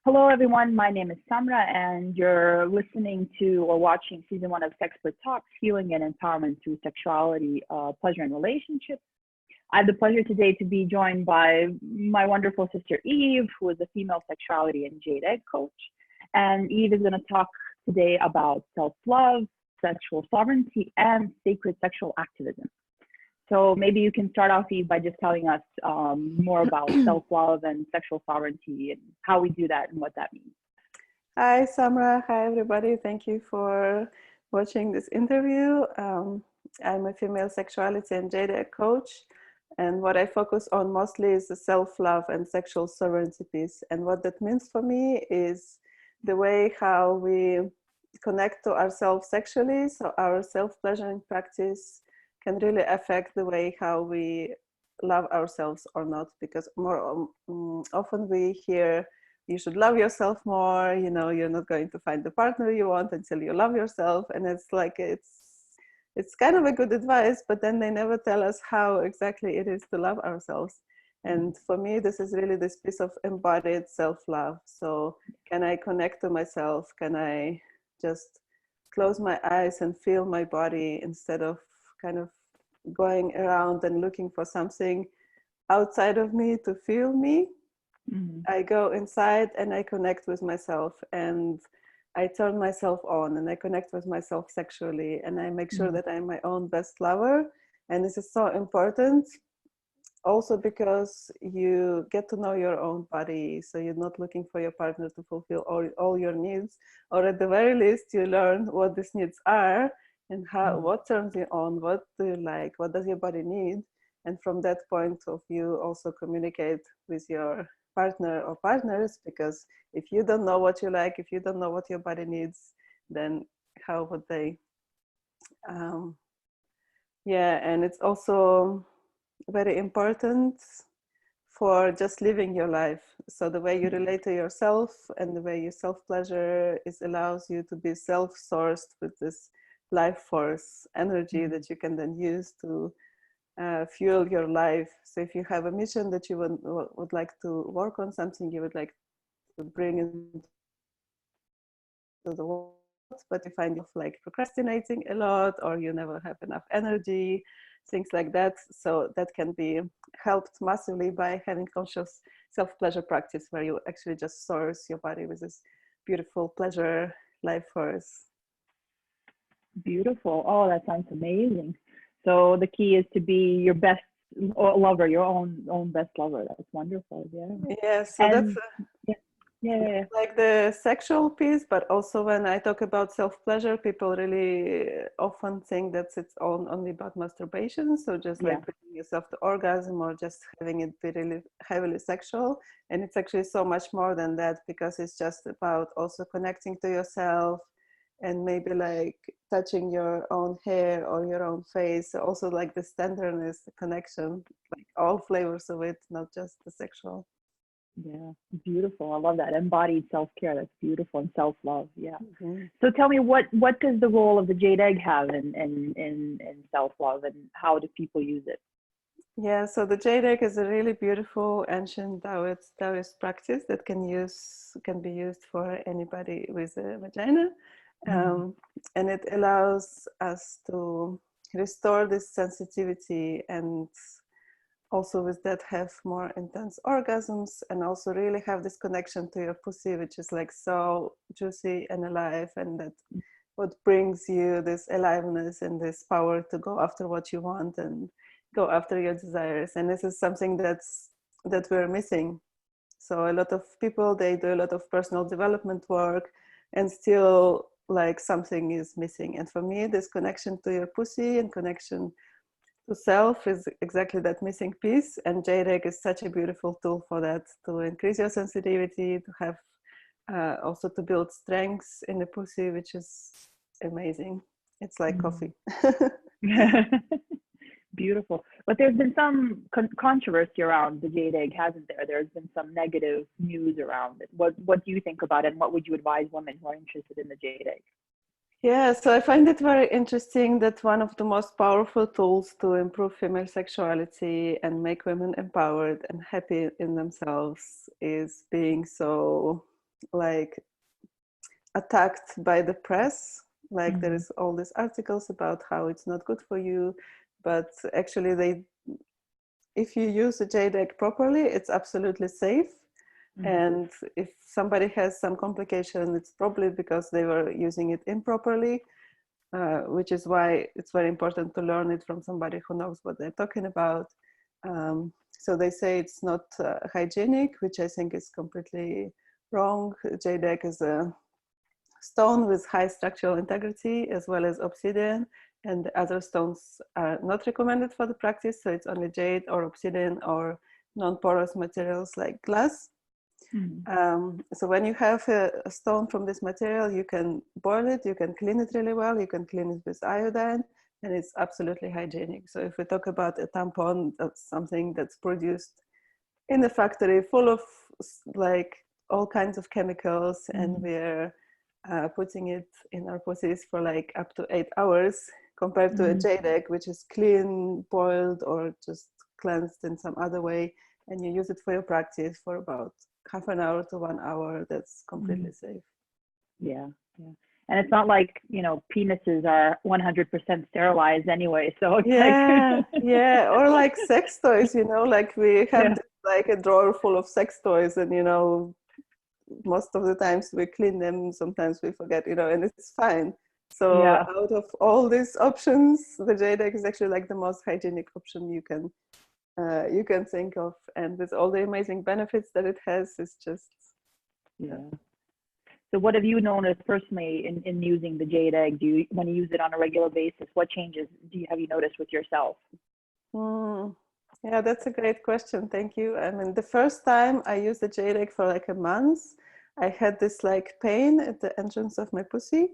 Hello, everyone. My name is Samra, and you're listening to or watching season one of Sexpert Talks, Healing and Empowerment Through Sexuality, Pleasure, and Relationships. I have the pleasure today to be joined by my wonderful sister Eve, who is a female sexuality and Jade coach. And Eve is going to talk today about self-love, sexual sovereignty, and sacred sexual activism. So maybe you can start off, Eve, by just telling us more about self-love and sexual sovereignty and how we do that and what that means. Hi, Samra. Hi, everybody. Thank you for watching this interview. I'm a female sexuality and Jade coach. And what I focus on mostly is the self-love and sexual sovereignty piece. And what that means for me is the way how we connect to ourselves sexually. So our self-pleasuring practice can really affect the way how we love ourselves or not, because more often we hear you should love yourself more, you know, you're not going to find the partner you want until you love yourself. And it's like it's kind of a good advice, but then they never tell us how exactly it is to love ourselves. And for me, this is really this piece of embodied self-love. So can I connect to myself? Can I just close my eyes and feel my body instead of kind of going around and looking for something outside of me to feel me? Mm-hmm. I go inside and I connect with myself, and I turn myself on and I connect with myself sexually, and I make sure that I'm my own best lover. And this is so important also because you get to know your own body, so you're not looking for your partner to fulfill all your needs, or at the very least you learn what these needs are and how what turns you on, what do you like, what does your body need, and from that point of view also communicate with your partner or partners, because if you don't know what you like, if you don't know what your body needs, then how would they? And it's also very important for just living your life. So the way you relate to yourself and the way you self-pleasure allows you to be self-sourced with this life force energy that you can then use to fuel your life. So if you have a mission that you would like to work on, something you would like to bring into the world, but you find yourself like procrastinating a lot, or you never have enough energy, things like that. So that can be helped massively by having conscious self-pleasure practice, where you actually just source your body with this beautiful pleasure life force. Beautiful. Oh, that sounds amazing. So the key is to be your best lover, your own best lover. That's wonderful. Yeah. Yeah. So and that's yeah. Like the sexual piece, but also when I talk about self-pleasure, people really often think that it's only about masturbation. So just like bringing yourself to orgasm or just having it be really heavily sexual. And it's actually so much more than that, because it's just about also connecting to yourself and maybe like touching your own hair or your own face. Also like the tenderness, the connection, like all flavors of it, not just the sexual. Yeah, beautiful. I love that. Embodied self-care. That's beautiful. And self-love. Yeah. So tell me, what does the role of the jade egg have in self-love, and how do people use it? Yeah, so the jade egg is a really beautiful ancient Taoist practice that can be used for anybody with a vagina. And it allows us to restore this sensitivity, and also with that have more intense orgasms, and also really have this connection to your pussy, which is like so juicy and alive, and that what brings you this aliveness and this power to go after what you want and go after your desires. And this is something that we're missing. So a lot of people, they do a lot of personal development work, and still like something is missing. And for me, this connection to your pussy and connection to self is exactly that missing piece, and jade egg is such a beautiful tool for that, to increase your sensitivity, to have also to build strengths in the pussy, which is amazing. It's like coffee. Beautiful. But there's been some controversy around the jade egg, hasn't there? There's been some negative news around it. What do you think about it, and what would you advise women who are interested in the jade egg? Yeah, so I find it very interesting that one of the most powerful tools to improve female sexuality and make women empowered and happy in themselves is being so like attacked by the press. Like there Mm-hmm. is all these articles about how it's not good for you, but actually if you use the Jade egg properly, it's absolutely safe. Mm-hmm. And if somebody has some complication, it's probably because they were using it improperly, which is why it's very important to learn it from somebody who knows what they're talking about. So they say it's not hygienic, which I think is completely wrong. Jade egg is a stone with high structural integrity, as well as obsidian, and the other stones are not recommended for the practice. So it's only jade or obsidian or non-porous materials like glass. So when you have a stone from this material, you can boil it, you can clean it really well, you can clean it with iodine, and it's absolutely hygienic. So if we talk about a tampon, that's something that's produced in the factory, full of like all kinds of chemicals, and we're putting it in our pussies for like up to 8 hours, compared to a jade egg, which is clean, boiled, or just cleansed in some other way, and you use it for your practice for about half an hour to 1 hour. That's completely safe. Yeah, yeah. And it's not like, you know, penises are 100% sterilized anyway. So it's Yeah, like, yeah, or like sex toys, you know, like we have yeah, this, like a drawer full of sex toys, and you know, most of the times we clean them, sometimes we forget, you know, and it's fine. So yeah, out of all these options, the jade egg is actually like the most hygienic option you can think of, and with all the amazing benefits that it has, it's just yeah. So what have you noticed personally in using the jade egg? Do you, when you use it on a regular basis, what changes have you noticed with yourself? mm, yeah, that's a great question. Thank you. I mean, the first time I used the jade egg for like a month, I had this like pain at the entrance of my pussy,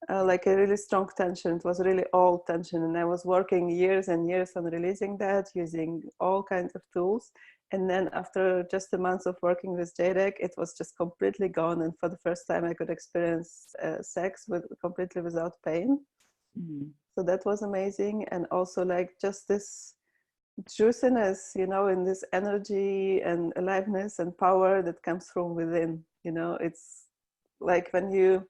like a really strong tension. It was really all tension, and I was working years and years on releasing that using all kinds of tools. And then after just a month of working with jade egg, it was just completely gone. And for the first time, I could experience sex with completely without pain. Mm. So that was amazing. And also like just this juiciness, you know, in this energy and aliveness and power that comes from within. You know, it's like when you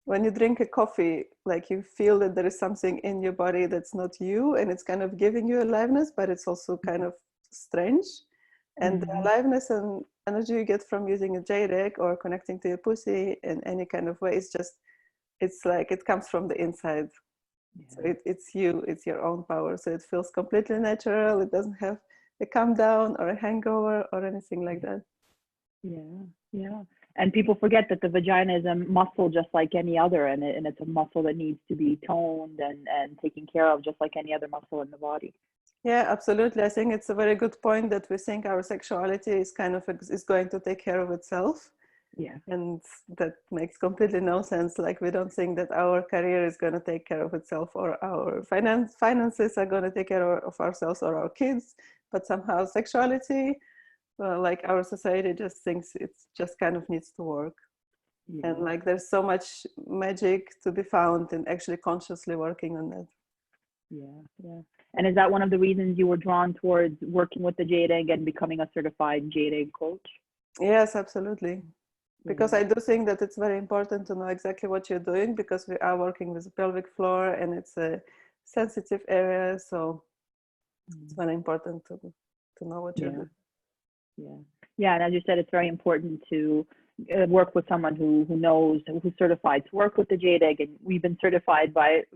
drink a coffee, like you feel that there is something in your body that's not you, and it's kind of giving you aliveness, but it's also kind of strange. And the Mm. aliveness and energy you get from using a jade egg or connecting to your pussy in any kind of way is just, it's like it comes from the inside. So Yeah. it's you, it's your own power. So it feels completely natural. It doesn't have a come down or a hangover or anything like that. Yeah, yeah. And people forget that the vagina is a muscle just like any other, and it's a muscle that needs to be toned and taken care of just like any other muscle in the body. Yeah, absolutely. I think it's a very good point that we think our sexuality is kind of is going to take care of itself. Yeah. And that makes completely no sense. Like we don't think that our career is going to take care of itself, or our finances are going to take care of ourselves or our kids. But somehow sexuality, like our society just thinks it's just kind of needs to work. And Yeah. like there's so much magic to be found in actually consciously working on that. Yeah. Yeah. And is that one of the reasons you were drawn towards working with the Jade Egg and becoming a certified Jade Egg coach? Yes, absolutely. Because Yeah. I do think that it's very important to know exactly what you're doing, because we are working with the pelvic floor and it's a sensitive area. So it's Mm. very important to know what you're Yeah. doing. Yeah. Yeah. And as you said, it's very important to work with someone who knows, who's certified to work with the Jade Egg. And we've been certified by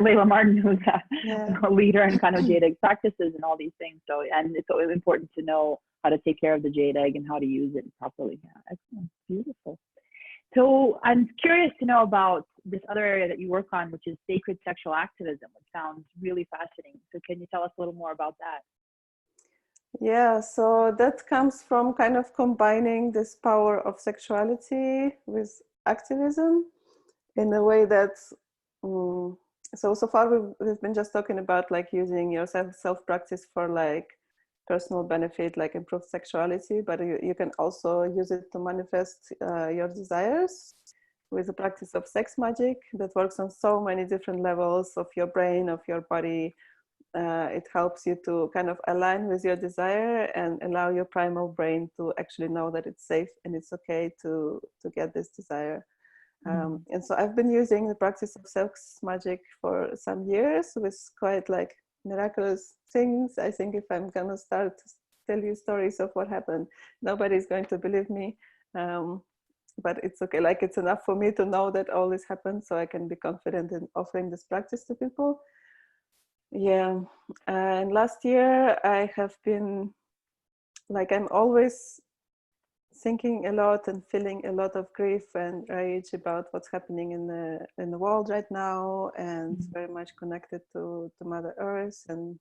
Layla Martin, who's Yeah. a leader in kind of Jade Egg practices and all these things. So, and it's always important to know how to take care of the Jade Egg and how to use it properly. Yeah. Excellent. Beautiful. So I'm curious to know about this other area that you work on, which is sacred sexual activism, which sounds really fascinating. So can you tell us a little more about that? Yeah, so that comes from kind of combining this power of sexuality with activism in a way that, um, so far we've been just talking about like using your self practice for like personal benefit, like improved sexuality, but you can also use it to manifest your desires with the practice of sex magic that works on so many different levels of your brain, of your body, it helps you to kind of align with your desire and allow your primal brain to actually know that it's safe and it's okay to get this desire. And so I've been using the practice of sex magic for some years with quite like miraculous things. I think if I'm gonna start to tell you stories of what happened, nobody's going to believe me. But it's okay, like it's enough for me to know that all this happened so I can be confident in offering this practice to people. Yeah, and last year I have been like, I'm always thinking a lot and feeling a lot of grief and rage about what's happening in the world right now, and very much connected to Mother Earth. And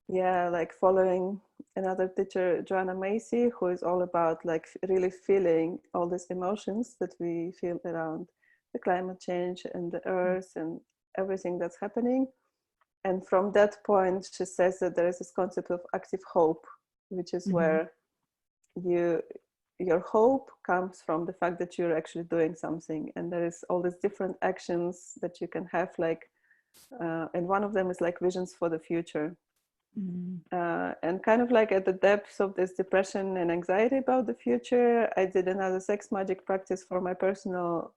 yeah, like following another teacher, Joanna Macy, who is all about like really feeling all these emotions that we feel around the climate change and the earth and everything that's happening. And from that point, she says that there is this concept of active hope, which is where your hope comes from the fact that you're actually doing something, and there is all these different actions that you can have, like and one of them is like visions for the future. And kind of like at the depths of this depression and anxiety about the future, I did another sex magic practice for my personal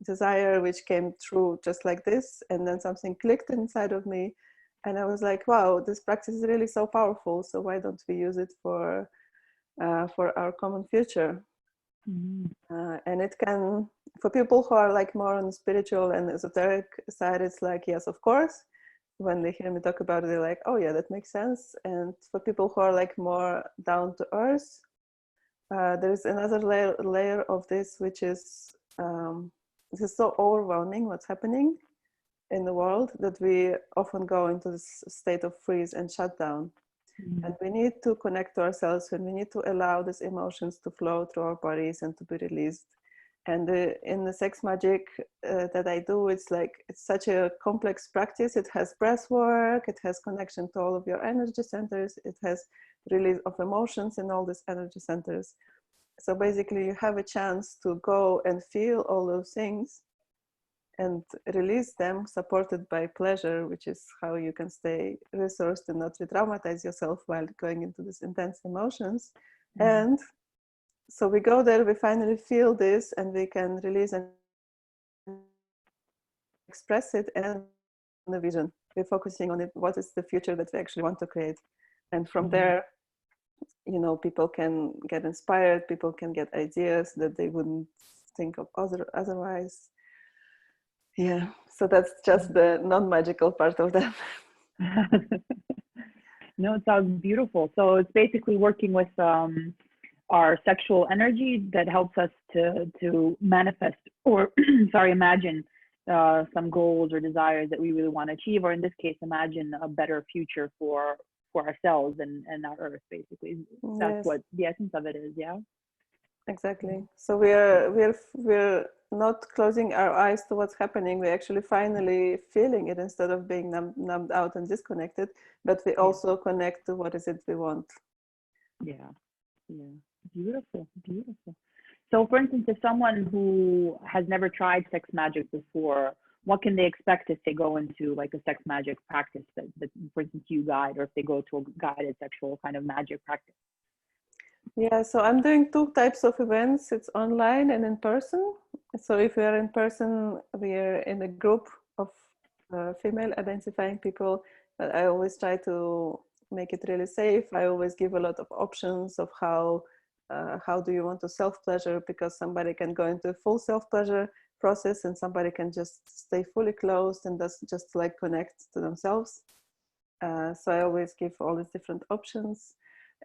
desire, which came through just like this, and then something clicked inside of me, and I was like, wow, this practice is really so powerful, so why don't we use it for our common future? And it can, for people who are like more on the spiritual and esoteric side, it's like, yes, of course. When they hear me talk about it, they're like, oh yeah, that makes sense. And for people who are like more down to earth, there's another layer of this, which is this is so overwhelming what's happening in the world that we often go into this state of freeze and shutdown. And we need to connect to ourselves, and we need to allow these emotions to flow through our bodies and to be released. And in the sex magic that I do, it's like, it's such a complex practice. It has breath work, it has connection to all of your energy centers, it has release of emotions in all these energy centers. So basically you have a chance to go and feel all those things and release them, supported by pleasure, which is how you can stay resourced and not re-traumatize yourself while going into these intense emotions. And so we go there, we finally feel this, and we can release and express it, and the vision. We're focusing on it. What is the future that we actually want to create? And from there, you know, people can get inspired, people can get ideas that they wouldn't think of otherwise. Yeah, so that's just the non-magical part of that. No, it sounds beautiful. So it's basically working with our sexual energy that helps us to manifest, or sorry, imagine some goals or desires that we really want to achieve, or in this case, imagine a better future for ourselves and our earth. Basically, that's what the essence of it is. Yeah. Exactly. So we're not closing our eyes to what's happening. We're actually finally feeling it instead of being numbed out and disconnected. But we also connect to what is it we want. Yeah. Yeah. Beautiful. Beautiful. So, for instance, if someone who has never tried sex magic before, what can they expect if they go into like a sex magic practice that for instance, you guide, or if they go to a guided sexual kind of magic practice? Yeah, so I'm doing two types of events. It's online and in person. So if we are in person, we are in a group of female identifying people. But I always try to make it really safe. I always give a lot of options of how do you want to self-pleasure, because somebody can go into a full self-pleasure process and somebody can just stay fully closed and just like connect to themselves. So I always give all these different options.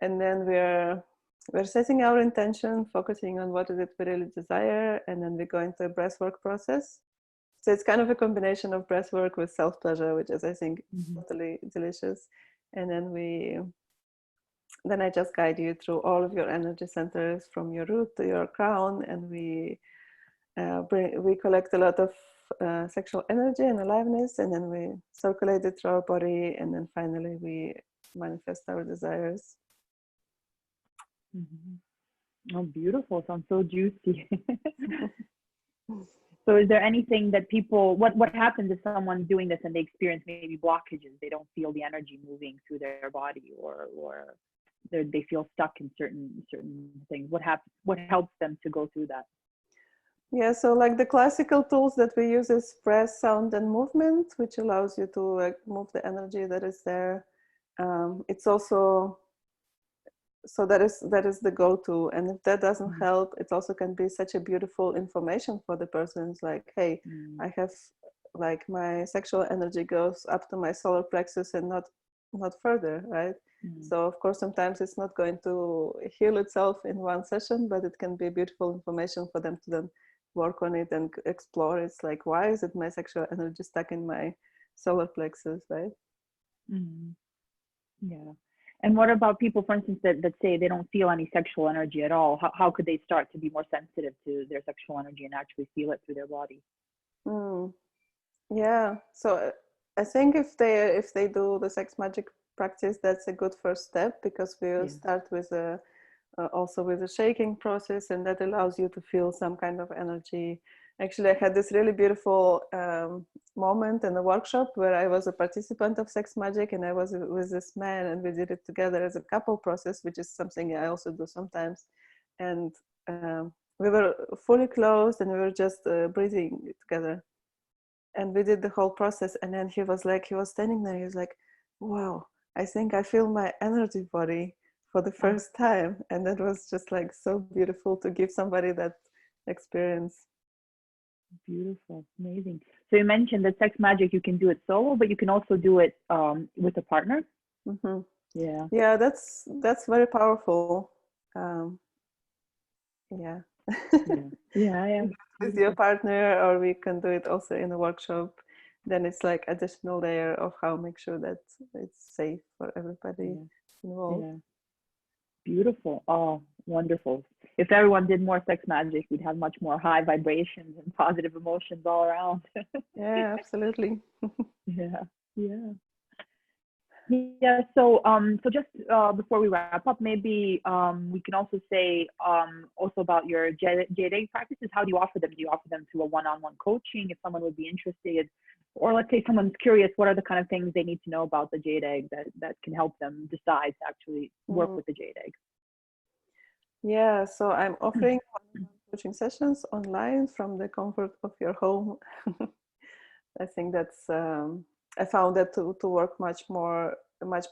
And then we're setting our intention, focusing on what is it we really desire, and then we go into a breathwork process. So it's kind of a combination of breathwork with self-pleasure, which is, I think, totally delicious. And then I just guide you through all of your energy centers from your root to your crown, and we collect a lot of sexual energy and aliveness, and then we circulate it through our body, and then finally we manifest our desires. Oh, beautiful. Sounds so juicy. So is there anything that people, what happens if someone's doing this and they experience maybe blockages? They don't feel the energy moving through their body, or they feel stuck in certain things. What helps them to go through that? Yeah, so like the classical tools that we use is breath, sound, and movement, which allows you to like move the energy that is there. It's also, so that is the go-to, and if that doesn't help, it also can be such a beautiful information for the person. It's like, hey, I have, like, my sexual energy goes up to my solar plexus and not further, right? So of course sometimes it's not going to heal itself in one session, but it can be beautiful information for them to then work on it and explore. It's like, why is it my sexual energy stuck in my solar plexus, right? Yeah. And what about people, for instance, that say they don't feel any sexual energy at all? How could they start to be more sensitive to their sexual energy and actually feel it through their body? Yeah, so I think if they do the sex magic practice, that's a good first step, because we'll start with also with a shaking process, and that allows you to feel some kind of energy. Actually, I had this really beautiful moment in a workshop where I was a participant of sex magic, and I was with this man, and we did it together as a couple process, which is something I also do sometimes. And we were fully closed, and we were just breathing together. And we did the whole process, and then he was standing there, he was like, wow, I think I feel my energy body for the first time. And that was just like so beautiful to give somebody that experience. Beautiful, amazing. So you mentioned that sex magic, you can do it solo, but you can also do it with a partner. Yeah, that's very powerful. Yeah. With your partner, or we can do it also in a workshop. Then it's like additional layer of how make sure that it's safe for everybody involved. Beautiful. Oh, wonderful. If everyone did more sex magic, we'd have much more high vibrations and positive emotions all around. Yeah, absolutely. Yeah. So just before we wrap up, maybe we can also say also about your Jade practices. How do you offer them? Do you offer them through a one-on-one coaching if someone would be interested? Or let's say someone's curious, what are the kind of things they need to know about the Jade egg that can help them decide to actually work with the Jade egg? Yeah, so I'm offering coaching sessions online from the comfort of your home. I think that's I found that to work much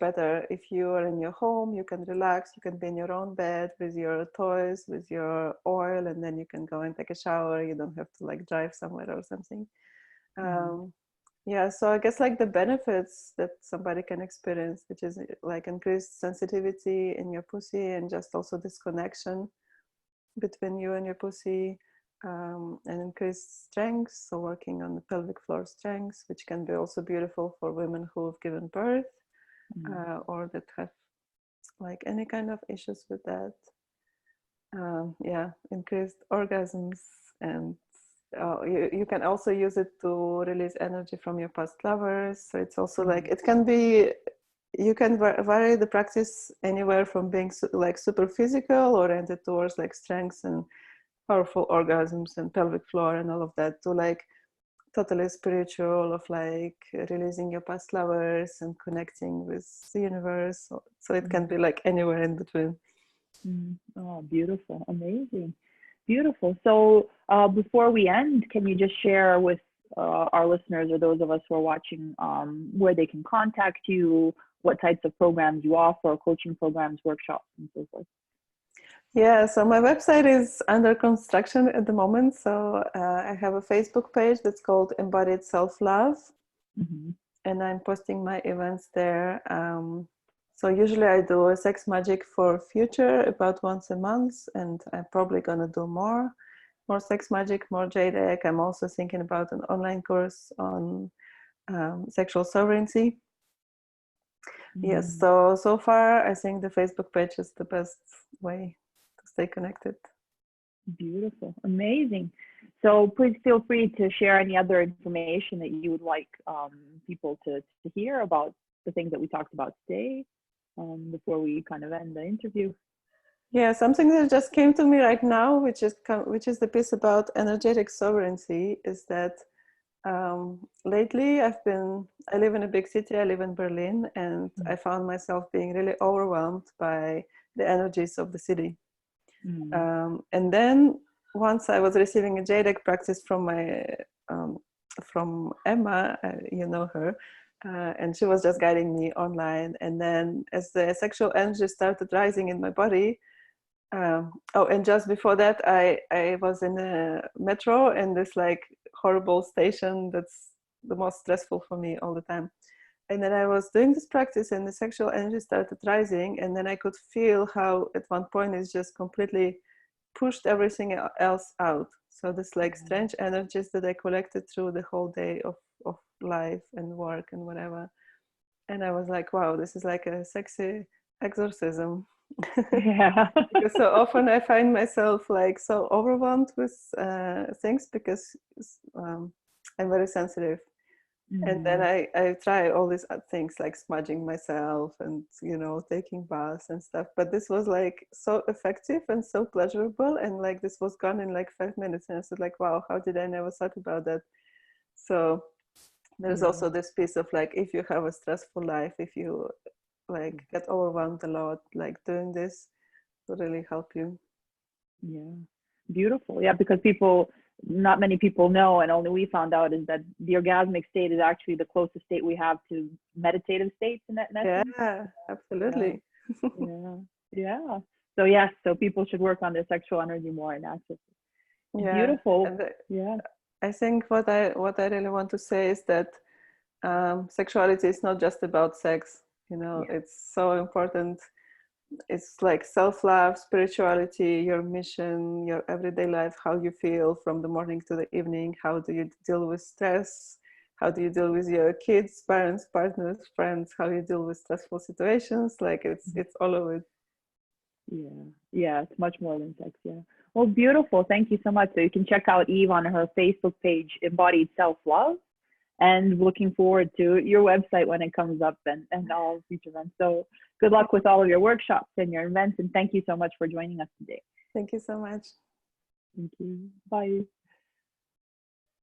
better if you are in your home. You can relax, you can be in your own bed with your toys, with your oil, and then you can go and take a shower. You don't have to like drive somewhere or something. Yeah, so I guess like the benefits that somebody can experience, which is like increased sensitivity in your pussy, and just also this connection between you and your pussy, and increased strength. So working on the pelvic floor strength, which can be also beautiful for women who have given birth, or that have like any kind of issues with that. Yeah, increased orgasms, and you can also use it to release energy from your past lovers. So it's also like, it can be, you can vary the practice anywhere from being like super physical, oriented towards like strengths and powerful orgasms and pelvic floor and all of that, to like totally spiritual, of like releasing your past lovers and connecting with the universe. So it can be like anywhere in between. Oh, beautiful. Amazing. Beautiful. So before we end, can you just share with our listeners or those of us who are watching where they can contact you, what types of programs you offer, coaching programs, workshops, and so forth? Yeah, so my website is under construction at the moment. So I have a Facebook page that's called Embodied Self-Love, and I'm posting my events there. So usually I do a sex magic for future about once a month, and I'm probably gonna do more sex magic, more Jade egg. I'm also thinking about an online course on sexual sovereignty. Yes, so far I think the Facebook page is the best way to stay connected. Beautiful. Amazing. So please feel free to share any other information that you would like people to hear about the things that we talked about today before we kind of end the interview. Yeah, something that just came to me right now, which is the piece about energetic sovereignty, is that lately I live in a big city, I live in Berlin, and I found myself being really overwhelmed by the energies of the city. Mm. And then once I was receiving a Jade practice from Emma, you know her, and she was just guiding me online. And then as the sexual energy started rising in my body, oh, and just before that, I was in a metro in this like horrible station that's the most stressful for me all the time. And then I was doing this practice and the sexual energy started rising. And then I could feel how at one point it's just completely pushed everything else out. So this like strange energies that I collected through the whole day of life and work and whatever. And I was like, wow, this is like a sexy exorcism. Yeah. Because so often I find myself like so overwhelmed with things because I'm very sensitive. And then Mm. I try all these things like smudging myself and, you know, taking baths and stuff. But this was like so effective and so pleasurable. And like this was gone in like 5 minutes. And I was like, wow, how did I never thought about that? So there's Yeah. also this piece of like, if you have a stressful life, if you like get overwhelmed a lot, like doing this will really help you. Yeah. Beautiful. Yeah, because not many people know, and only we found out, is that the orgasmic state is actually the closest state we have to meditative states in essence. Yeah, Yeah. absolutely. Yeah. Yeah. So yes, so people should work on their sexual energy more and access it. Yeah, Beautiful. and Yeah. I think what I really want to say is that sexuality is not just about sex. You know, Yeah. it's so important. It's like self-love, spirituality, your mission, your everyday life, how you feel from the morning to the evening. How do you deal with stress? How do you deal with your kids, parents, partners, friends? How you deal with stressful situations? Like it's all of it. Yeah. Yeah. It's much more than sex. Yeah. Well, beautiful. Thank you so much. So you can check out Eve on her Facebook page, Embodied Self Love, and looking forward to your website when it comes up and all future events. So good luck with all of your workshops and your events. And thank you so much for joining us today. Thank you so much. Thank you. Bye.